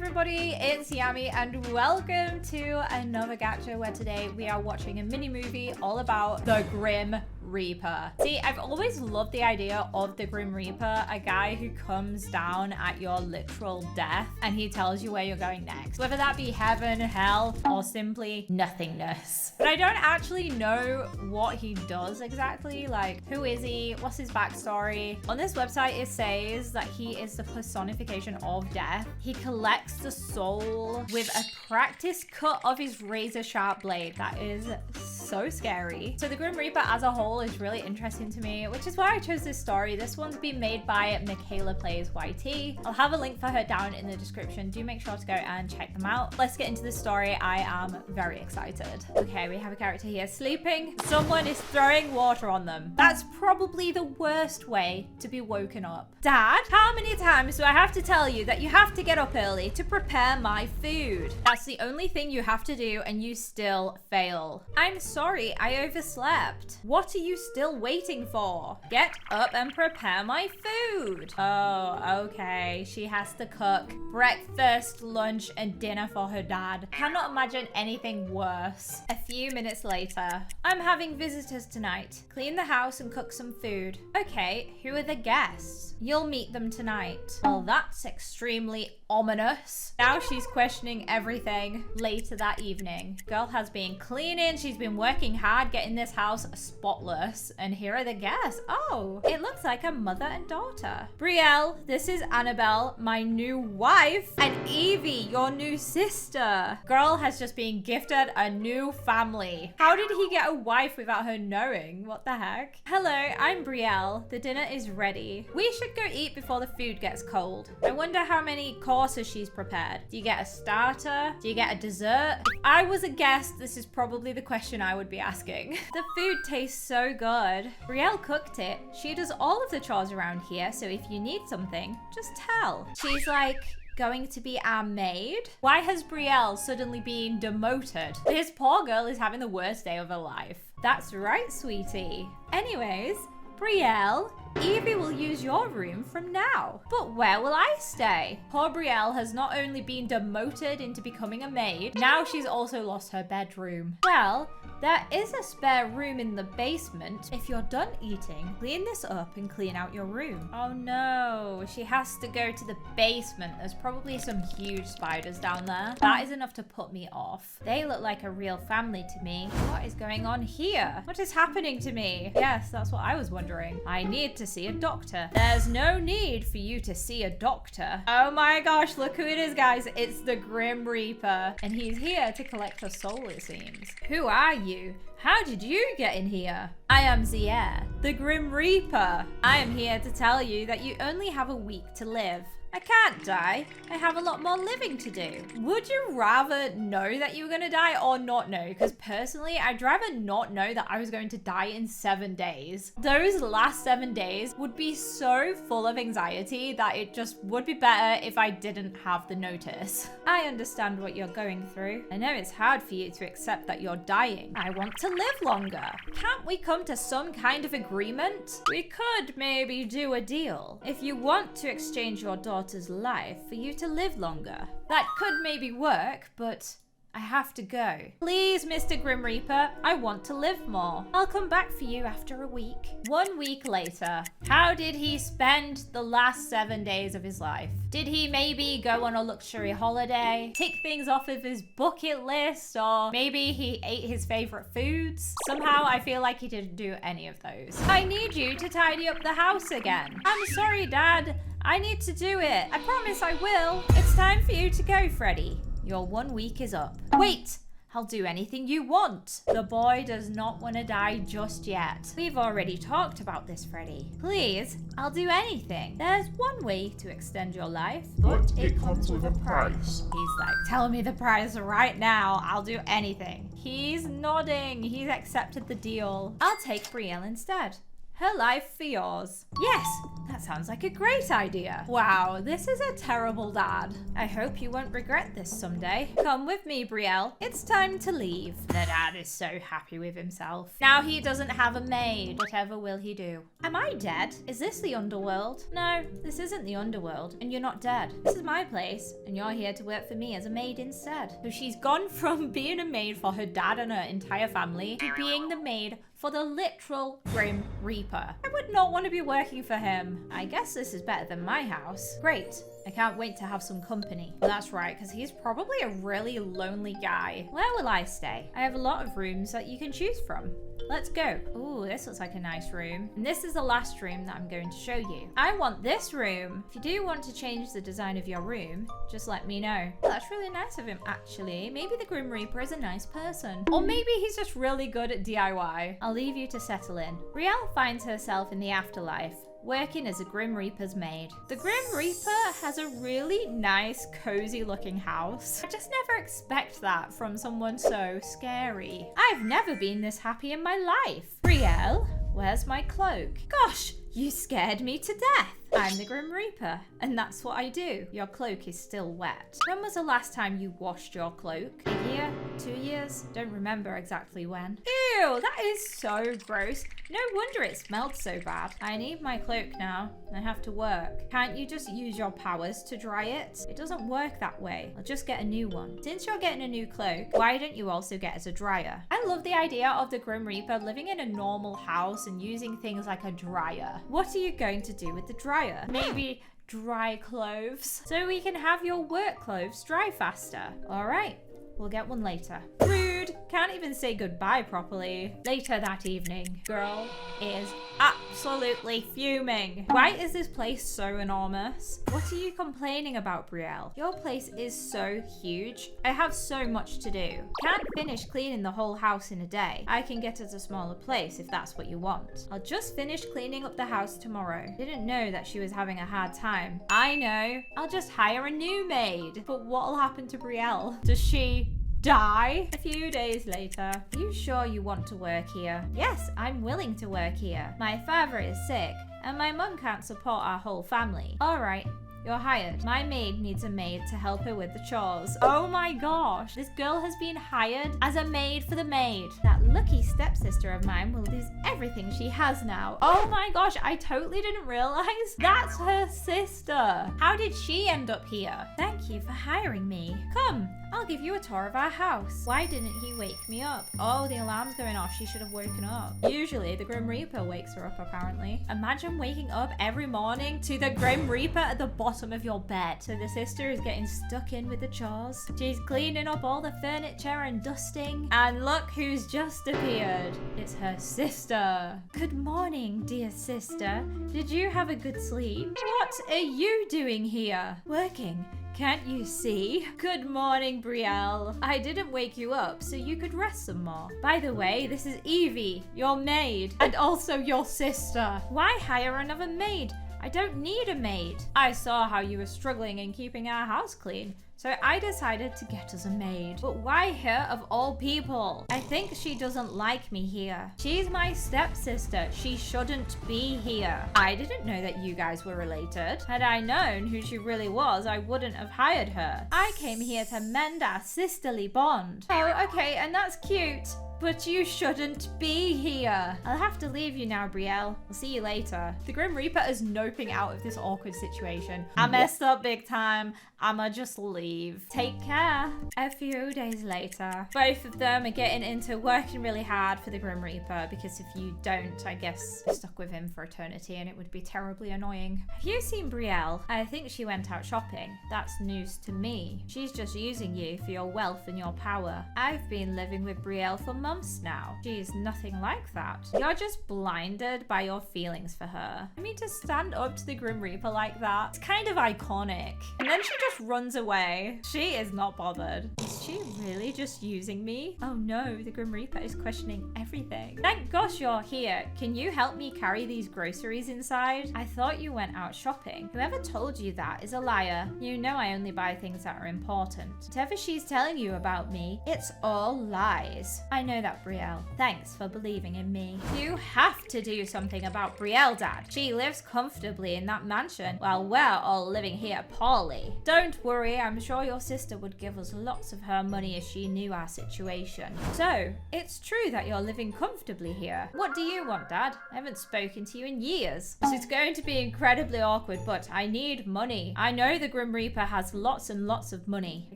everybody, it's Yammy and welcome to another gacha where today we are watching a mini movie all about the Grim Reaper. See, I've always loved the idea of the Grim Reaper, a guy who comes down at your literal death and he tells you where you're going next, whether that be heaven, hell, or simply nothingness. But I don't actually know what he does exactly. Like, who is he? What's his backstory? On this website, it says that he is the personification of death. He collects the soul with a practice cut of his razor sharp blade. That is so scary. So the Grim Reaper as a whole is really interesting to me, which is why I chose this story. This one's been made by Michaela Plays YT. I'll have a link for her down in the description. Do make sure to go and check them out. Let's get into the story. I am very excited. Okay, we have a character here sleeping. Someone is throwing water on them. That's probably the worst way to be woken up. Dad, how many times do I have to tell you that you have to get up early to prepare my food? That's the only thing you have to do and you still fail. I'm sorry, I overslept. What are you still waiting for? Get up and prepare my food. Oh, okay. She has to cook breakfast, lunch, and dinner for her dad. Cannot imagine anything worse. A few minutes later, I'm having visitors tonight. Clean the house and cook some food. Okay, who are the guests? You'll meet them tonight. Well, that's extremely ominous. Now she's questioning everything. Later that evening, girl has been cleaning. She's been working hard getting this house spotless. And here are the guests. Oh, it looks like a mother and daughter. Brielle, this is Annabelle, my new wife, and Evie, your new sister. Girl has just been gifted a new family. How did he get a wife without her knowing? What the heck? Hello, I'm Brielle. The dinner is ready. We should go eat before the food gets cold. I wonder how many courses she's prepared. Do you get a starter? Do you get a dessert? If I was a guest, this is probably the question I would be asking. The food tastes so good. Brielle cooked it. She does all of the chores around here, so if you need something, just tell. She's like going to be our maid? Why has Brielle suddenly been demoted? This poor girl is having the worst day of her life. That's right, sweetie. Anyways, Brielle, Evie will use your room from now. But where will I stay? Poor Brielle has not only been demoted into becoming a maid, now she's also lost her bedroom. Well, there is a spare room in the basement. If you're done eating, clean this up and clean out your room. Oh no, she has to go to the basement. There's probably some huge spiders down there. That is enough to put me off. They look like a real family to me. What is going on here? What is happening to me? Yes, that's what I was wondering. I need to see a doctor. There's no need for you to see a doctor. Oh my gosh, look who it is, guys. It's the Grim Reaper. And he's here to collect a soul, it seems. Who are you? How did you get in here? I am Zier, the Grim Reaper. I am here to tell you that you only have a week to live. I can't die. I have a lot more living to do. Would you rather know that you were going to die or not know? Because personally, I'd rather not know that I was going to die in 7 days. Those last 7 days would be so full of anxiety that it just would be better if I didn't have the notice. I understand what you're going through. I know it's hard for you to accept that you're dying. I want to live longer. Can't we come to some kind of agreement? We could maybe do a deal. If you want to exchange your daughter's life for you to live longer. That could maybe work, but I have to go. Please, Mr. Grim Reaper, I want to live more. I'll come back for you after a week. 1 week later. How did he spend the last 7 days of his life? Did he maybe go on a luxury holiday, tick things off of his bucket list, or maybe he ate his favorite foods? Somehow I feel like he didn't do any of those. I need you to tidy up the house again. I'm sorry, Dad. I need to do it. I promise I will. It's time for you to go, Freddy. Your 1 week is up. Wait! I'll do anything you want. The boy does not want to die just yet. We've already talked about this, Freddy. Please, I'll do anything. There's one way to extend your life, but it comes with a price. He's like, tell me the price right now. I'll do anything. He's nodding. He's accepted the deal. I'll take Brielle instead. Her life for yours. Yes, That sounds like a great idea. Wow, this is a terrible dad. I hope you won't regret this someday. Come with me, Brielle. It's time to leave. The dad is so happy with himself. Now he doesn't have a maid. Whatever will he do? Am I dead? Is this the underworld? No, this isn't the underworld, and you're not dead. This is my place, and you're here to work for me as a maid instead. So she's gone from being a maid for her dad and her entire family to being the maid for the literal Grim Reaper. I would not want to be working for him. I guess this is better than my house. Great. I can't wait to have some company. Well, that's right, because he's probably a really lonely guy. Where will I stay? I have a lot of rooms that you can choose from. Let's go. Ooh, this looks like a nice room. And this is the last room that I'm going to show you. I want this room. If you do want to change the design of your room, just let me know. Oh, that's really nice of him, actually. Maybe the Grim Reaper is a nice person. Or maybe he's just really good at DIY. I'll leave you to settle in. Brielle finds herself in the afterlife, working as a Grim Reaper's maid. The Grim Reaper has a really nice, cozy looking house. I just never expect that from someone so scary. I've never been this happy in my life. Brielle, where's my cloak? Gosh, you scared me to death. I'm the Grim Reaper, and that's what I do. Your cloak is still wet. When was the last time you washed your cloak? A year? 2 years? Don't remember exactly when. Ew, that is so gross. No wonder it smelled so bad. I need my cloak now. I have to work. Can't you just use your powers to dry it? It doesn't work that way. I'll just get a new one. Since you're getting a new cloak, why don't you also get as a dryer? I love the idea of the Grim Reaper living in a normal house and using things like a dryer. What are you going to do with the dryer? Maybe dry clothes, so we can have your work clothes dry faster. All right, we'll get one later. Rude, can't even say goodbye properly. Later that evening, girl is absolutely fuming. Why is this place so enormous? What are you complaining about, Brielle? Your place is so huge. I have so much to do. Can't finish cleaning the whole house in a day. I can get at a smaller place if that's what you want. I'll just finish cleaning up the house tomorrow. Didn't know that she was having a hard time. I know. I'll just hire a new maid. But what'll happen to Brielle? Does she die? A few days later. Are you sure you want to work here? Yes, I'm willing to work here. My father is sick, and my mum can't support our whole family. All right. You're hired. My maid needs a maid to help her with the chores. Oh my gosh. This girl has been hired as a maid for the maid. That lucky stepsister of mine will lose everything she has now. Oh my gosh, I totally didn't realize that's her sister. How did she end up here? Thank you for hiring me. Come, I'll give you a tour of our house. Why didn't he wake me up? Oh, the alarm's going off. She should have woken up. Usually the Grim Reaper wakes her up, apparently. Imagine waking up every morning to the Grim Reaper at the bottom of your bed. So the sister is getting stuck in with the chores. She's cleaning up all the furniture and dusting. And look who's just appeared. It's her sister. Good morning, dear sister. Did you have a good sleep? What are you doing here? Working. Can't you see? Good morning, Brielle. I didn't wake you up so you could rest some more. By the way, this is Evie, your maid, and also your sister. Why hire another maid? I don't need a maid. I saw how you were struggling in keeping our house clean, so I decided to get us a maid. But why her of all people? I think she doesn't like me here. She's my stepsister. She shouldn't be here. I didn't know that you guys were related. Had I known who she really was, I wouldn't have hired her. I came here to mend our sisterly bond. Oh, okay, and that's cute. But you shouldn't be here. I'll have to leave you now, Brielle. I'll see you later. The Grim Reaper is noping out of this awkward situation. I messed up big time. I'ma just leave. Take care. A few days later, both of them are getting into working really hard for the Grim Reaper, because if you don't, I guess you're stuck with him for eternity and it would be terribly annoying. Have you seen Brielle? I think she went out shopping. That's news to me. She's just using you for your wealth and your power. I've been living with Brielle for months now. She's nothing like that. You're just blinded by your feelings for her. I mean, to stand up to the Grim Reaper like that, it's kind of iconic. And then she just runs away. She is not bothered. Is she really just using me? Oh no, the Grim Reaper is questioning everything. Thank gosh you're here. Can you help me carry these groceries inside? I thought you went out shopping. Whoever told you that is a liar. You know I only buy things that are important. Whatever she's telling you about me, it's all lies. I know that, Brielle. Thanks for believing in me. You have to do something about Brielle, Dad. She lives comfortably in that mansion while we're all living here poorly. Don't worry, I'm sure your sister would give us lots of her money if she knew our situation. So, it's true that you're living comfortably here. What do you want, Dad? I haven't spoken to you in years. This is going to be incredibly awkward, but I need money. I know the Grim Reaper has lots and lots of money. I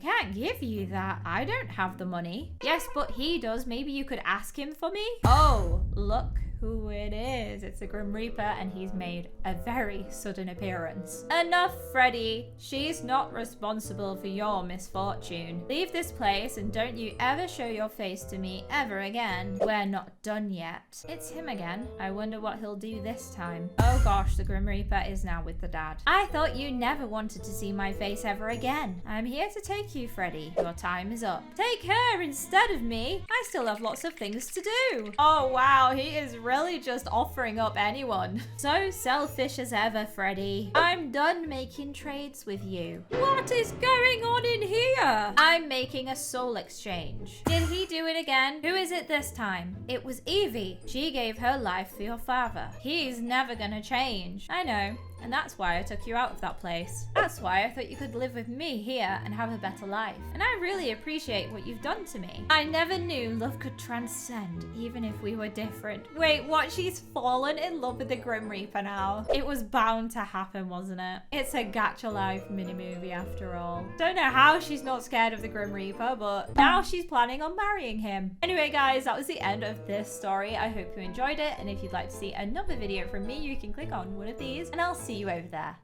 can't give you that. I don't have the money. Yes, but he does. Maybe you could ask him for me? Oh, look who it is. It's a Grim Reaper and he's made a very sudden appearance. Enough, Freddy. She's not responsible for your misfortune. Leave this place and don't you ever show your face to me ever again. We're not done yet. It's him again. I wonder what he'll do this time. Oh gosh, the Grim Reaper is now with the dad. I thought you never wanted to see my face ever again. I'm here to take you, Freddy. Your time is up. Take her instead of me. I still have lots of things to do. Oh wow, he is really just offering up anyone. So selfish as ever, Freddy. I'm done making trades with you. What is going on in here? I'm making a soul exchange. Did he do it again? Who is it this time? It was Evie. She gave her life for your father. He's never gonna change. I know. And that's why I took you out of that place. That's why I thought you could live with me here and have a better life. And I really appreciate what you've done to me. I never knew love could transcend, even if we were different. Wait, what? She's fallen in love with the Grim Reaper now. It was bound to happen, wasn't it? It's a Gacha Life mini-movie after all. Don't know how she's not scared of the Grim Reaper, but now she's planning on marrying him. Anyway, guys, that was the end of this story. I hope you enjoyed it. And if you'd like to see another video from me, you can click on one of these and I'll see you over there.